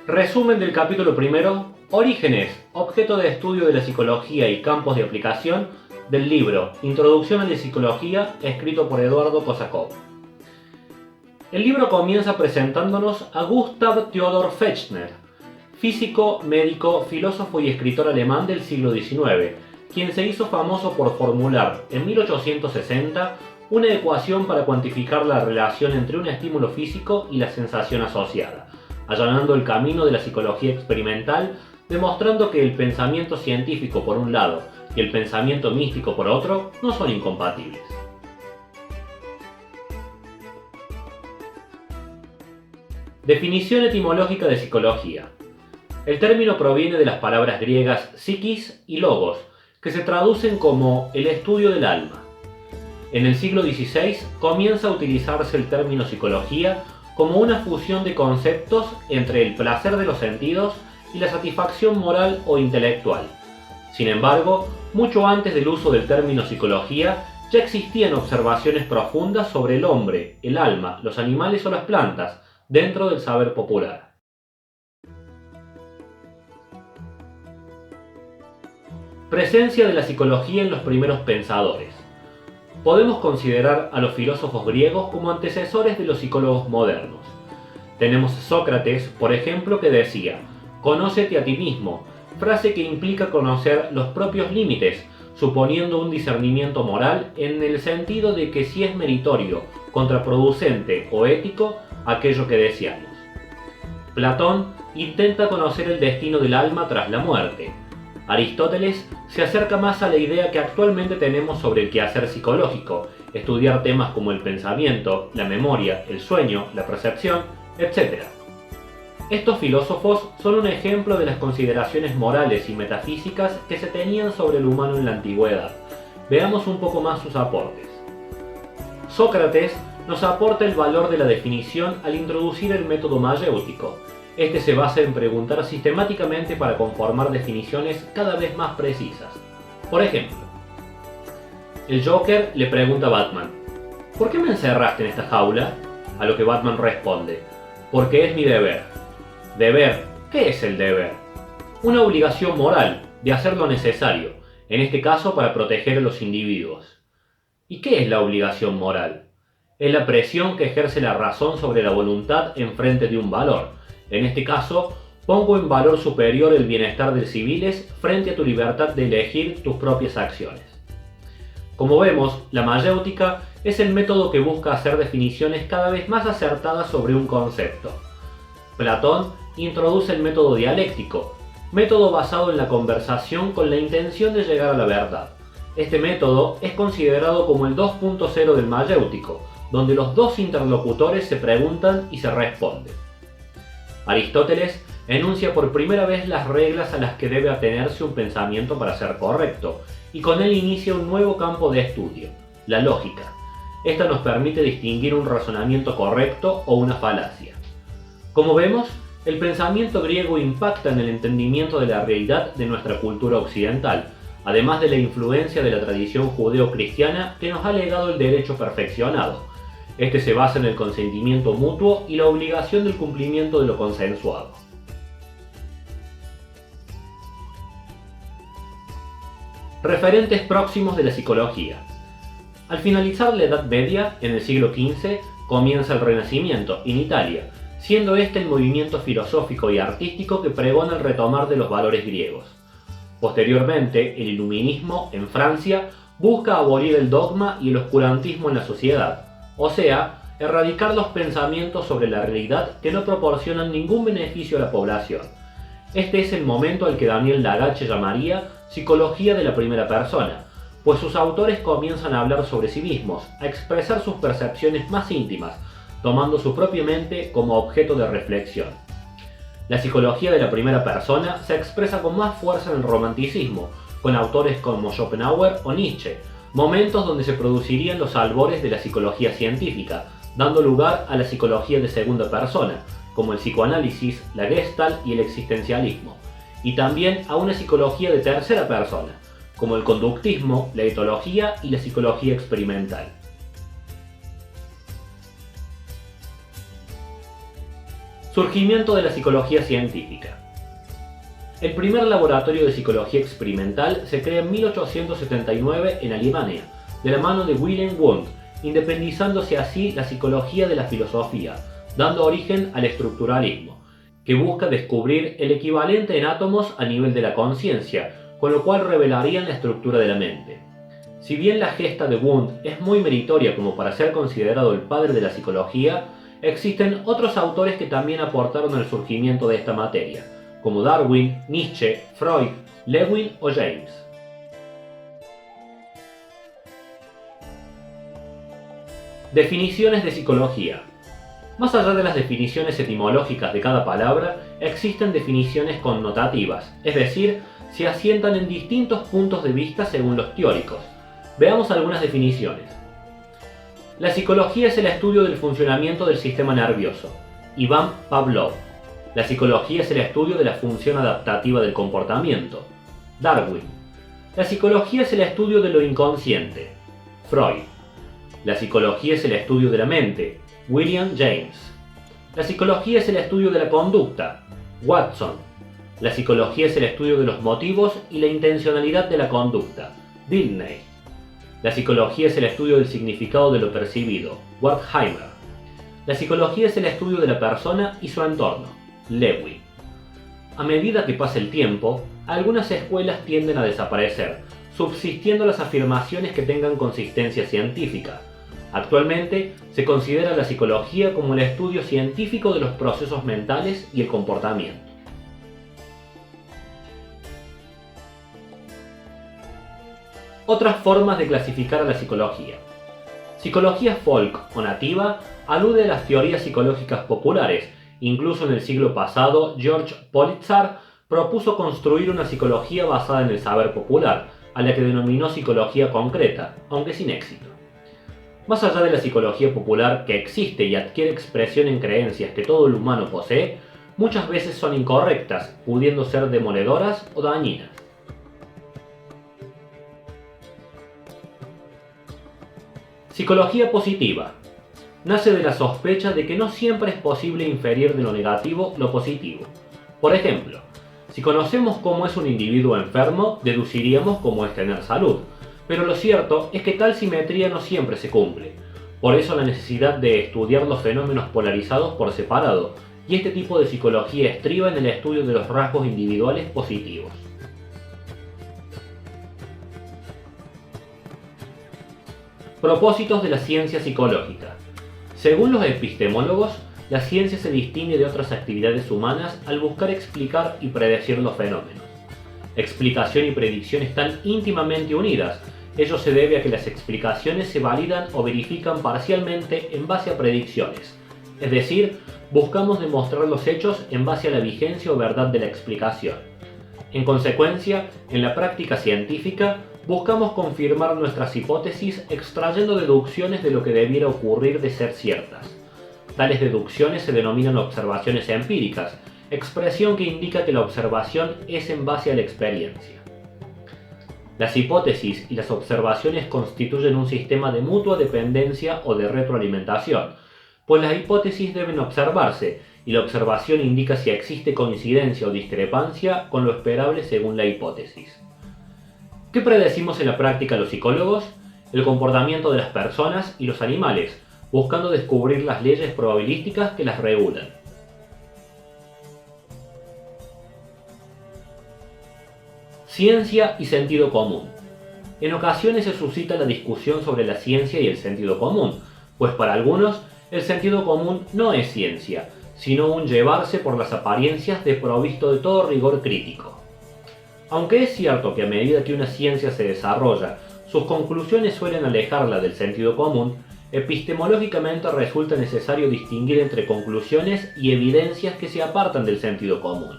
Resumen del capítulo primero: Orígenes, objeto de estudio de la psicología y campos de aplicación, del libro Introducción a la Psicología, escrito por Eduardo Kosakov. El libro comienza presentándonos a Gustav Theodor Fechner, físico, médico, filósofo y escritor alemán del siglo XIX, quien se hizo famoso por formular en 1860 una ecuación para cuantificar la relación entre un estímulo físico y la sensación asociada, allanando el camino de la psicología experimental, demostrando que el pensamiento científico por un lado y el pensamiento místico por otro no son incompatibles. Definición etimológica de psicología. El término proviene de las palabras griegas psiquis y logos, que se traducen como el estudio del alma. En el siglo XVI comienza a utilizarse el término psicología como una fusión de conceptos entre el placer de los sentidos y la satisfacción moral o intelectual. Sin embargo, mucho antes del uso del término psicología, ya existían observaciones profundas sobre el hombre, el alma, los animales o las plantas, dentro del saber popular. Presencia de la psicología en los primeros pensadores. Podemos considerar a los filósofos griegos como antecesores de los psicólogos modernos. Tenemos a Sócrates, por ejemplo, que decía: «Conócete a ti mismo», frase que implica conocer los propios límites, suponiendo un discernimiento moral en el sentido de que si es meritorio, contraproducente o ético aquello que deseamos. Platón intenta conocer el destino del alma tras la muerte. Aristóteles se acerca más a la idea que actualmente tenemos sobre el quehacer psicológico, estudiar temas como el pensamiento, la memoria, el sueño, la percepción, etc. Estos filósofos son un ejemplo de las consideraciones morales y metafísicas que se tenían sobre el humano en la antigüedad. Veamos un poco más sus aportes. Sócrates nos aporta el valor de la definición al introducir el método mayéutico. Este se basa en preguntar sistemáticamente para conformar definiciones cada vez más precisas. Por ejemplo, el Joker le pregunta a Batman: ¿por qué me encerraste en esta jaula? A lo que Batman responde: porque es mi deber. ¿Deber? ¿Qué es el deber? Una obligación moral de hacer lo necesario, en este caso para proteger a los individuos. ¿Y qué es la obligación moral? Es la presión que ejerce la razón sobre la voluntad en frente de un valor. En este caso, pongo en valor superior el bienestar de civiles frente a tu libertad de elegir tus propias acciones. Como vemos, la mayéutica es el método que busca hacer definiciones cada vez más acertadas sobre un concepto. Platón introduce el método dialéctico, método basado en la conversación con la intención de llegar a la verdad. Este método es considerado como el 2.0 del mayéutico, donde los dos interlocutores se preguntan y se responden. Aristóteles enuncia por primera vez las reglas a las que debe atenerse un pensamiento para ser correcto, y con él inicia un nuevo campo de estudio, la lógica. Esta nos permite distinguir un razonamiento correcto o una falacia. Como vemos, el pensamiento griego impacta en el entendimiento de la realidad de nuestra cultura occidental, además de la influencia de la tradición judeo-cristiana que nos ha legado el derecho perfeccionado. Este se basa en el consentimiento mutuo y la obligación del cumplimiento de lo consensuado. Referentes próximos de la psicología. Al finalizar la Edad Media, en el siglo XV, comienza el Renacimiento en Italia, siendo este el movimiento filosófico y artístico que pregona el retomar de los valores griegos. Posteriormente, el Iluminismo, en Francia, busca abolir el dogma y el oscurantismo en la sociedad, o sea, erradicar los pensamientos sobre la realidad que no proporcionan ningún beneficio a la población. Este es el momento al que Daniel Lagache llamaría psicología de la primera persona, pues sus autores comienzan a hablar sobre sí mismos, a expresar sus percepciones más íntimas, tomando su propia mente como objeto de reflexión. La psicología de la primera persona se expresa con más fuerza en el romanticismo, con autores como Schopenhauer o Nietzsche, momentos donde se producirían los albores de la psicología científica, dando lugar a la psicología de segunda persona, como el psicoanálisis, la Gestalt y el existencialismo, y también a una psicología de tercera persona, como el conductismo, la etología y la psicología experimental. Surgimiento de la psicología científica. El primer laboratorio de psicología experimental se crea en 1879 en Alemania, de la mano de Wilhelm Wundt, independizándose así la psicología de la filosofía, dando origen al estructuralismo, que busca descubrir el equivalente en átomos a nivel de la conciencia, con lo cual revelarían la estructura de la mente. Si bien la gesta de Wundt es muy meritoria como para ser considerado el padre de la psicología, existen otros autores que también aportaron al surgimiento de esta materia, como Darwin, Nietzsche, Freud, Lewin o James. Definiciones de psicología. Más allá de las definiciones etimológicas de cada palabra, existen definiciones connotativas, es decir, se asientan en distintos puntos de vista según los teóricos. Veamos algunas definiciones. La psicología es el estudio del funcionamiento del sistema nervioso. Iván Pavlov. La psicología es el estudio de la función adaptativa del comportamiento. Darwin. La psicología es el estudio de lo inconsciente. Freud. La psicología es el estudio de la mente. William James. La psicología es el estudio de la conducta. Watson. La psicología es el estudio de los motivos y la intencionalidad de la conducta. Dilthey. La psicología es el estudio del significado de lo percibido. Wertheimer. La psicología es el estudio de la persona y su entorno. Lewin. A medida que pasa el tiempo, algunas escuelas tienden a desaparecer, subsistiendo las afirmaciones que tengan consistencia científica. Actualmente se considera la psicología como el estudio científico de los procesos mentales y el comportamiento. Otras formas de clasificar a la psicología. Psicología folk o nativa alude a las teorías psicológicas populares. Incluso en el siglo pasado, George Politzer propuso construir una psicología basada en el saber popular, a la que denominó psicología concreta, aunque sin éxito. Más allá de la psicología popular que existe y adquiere expresión en creencias que todo el humano posee, muchas veces son incorrectas, pudiendo ser demoledoras o dañinas. Psicología positiva. Nace de la sospecha de que no siempre es posible inferir de lo negativo lo positivo. Por ejemplo, si conocemos cómo es un individuo enfermo, deduciríamos cómo es tener salud. Pero lo cierto es que tal simetría no siempre se cumple. Por eso la necesidad de estudiar los fenómenos polarizados por separado, y este tipo de psicología estriba en el estudio de los rasgos individuales positivos. Propósitos de la ciencia psicológica. Según los epistemólogos, la ciencia se distingue de otras actividades humanas al buscar explicar y predecir los fenómenos. Explicación y predicción están íntimamente unidas. Ello se debe a que las explicaciones se validan o verifican parcialmente en base a predicciones. Es decir, buscamos demostrar los hechos en base a la vigencia o verdad de la explicación. En consecuencia, en la práctica científica, buscamos confirmar nuestras hipótesis extrayendo deducciones de lo que debiera ocurrir de ser ciertas. Tales deducciones se denominan observaciones empíricas, expresión que indica que la observación es en base a la experiencia. Las hipótesis y las observaciones constituyen un sistema de mutua dependencia o de retroalimentación, pues las hipótesis deben observarse y la observación indica si existe coincidencia o discrepancia con lo esperable según la hipótesis. ¿Qué predecimos en la práctica los psicólogos? El comportamiento de las personas y los animales, buscando descubrir las leyes probabilísticas que las regulan. Ciencia y sentido común. En ocasiones se suscita la discusión sobre la ciencia y el sentido común, pues para algunos el sentido común no es ciencia, sino un llevarse por las apariencias desprovisto de todo rigor crítico. Aunque es cierto que a medida que una ciencia se desarrolla, sus conclusiones suelen alejarla del sentido común, epistemológicamente resulta necesario distinguir entre conclusiones y evidencias que se apartan del sentido común,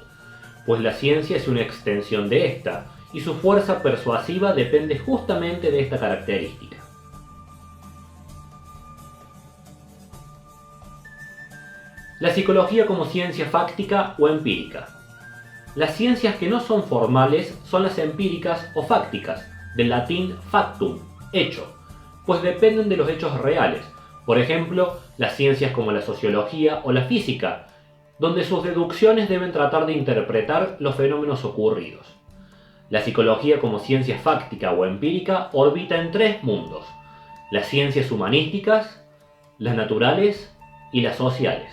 pues la ciencia es una extensión de esta, y su fuerza persuasiva depende justamente de esta característica. La psicología como ciencia fáctica o empírica. Las ciencias que no son formales son las empíricas o fácticas, del latín factum, hecho, pues dependen de los hechos reales. Por ejemplo, las ciencias como la sociología o la física, donde sus deducciones deben tratar de interpretar los fenómenos ocurridos. La psicología como ciencia fáctica o empírica orbita en tres mundos: las ciencias humanísticas, las naturales y las sociales,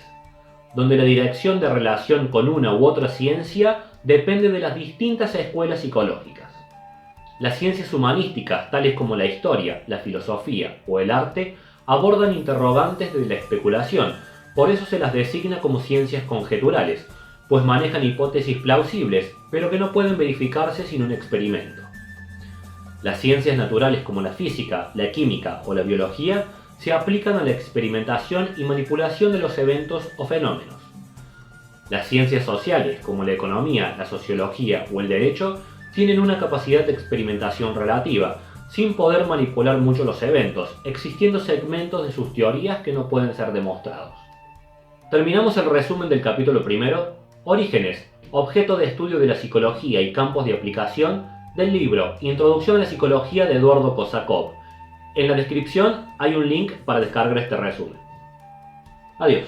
donde la dirección de relación con una u otra ciencia depende de las distintas escuelas psicológicas. Las ciencias humanísticas, tales como la historia, la filosofía o el arte, abordan interrogantes de la especulación, por eso se las designa como ciencias conjeturales, pues manejan hipótesis plausibles, pero que no pueden verificarse sin un experimento. Las ciencias naturales como la física, la química o la biología se aplican a la experimentación y manipulación de los eventos o fenómenos. Las ciencias sociales como la economía, la sociología o el derecho tienen una capacidad de experimentación relativa, sin poder manipular mucho los eventos, existiendo segmentos de sus teorías que no pueden ser demostrados. Terminamos el resumen del capítulo primero, Orígenes, objeto de estudio de la psicología y campos de aplicación, del libro Introducción a la Psicología de Eduardo Kosakov. En la descripción hay un link para descargar este resumen. Adiós.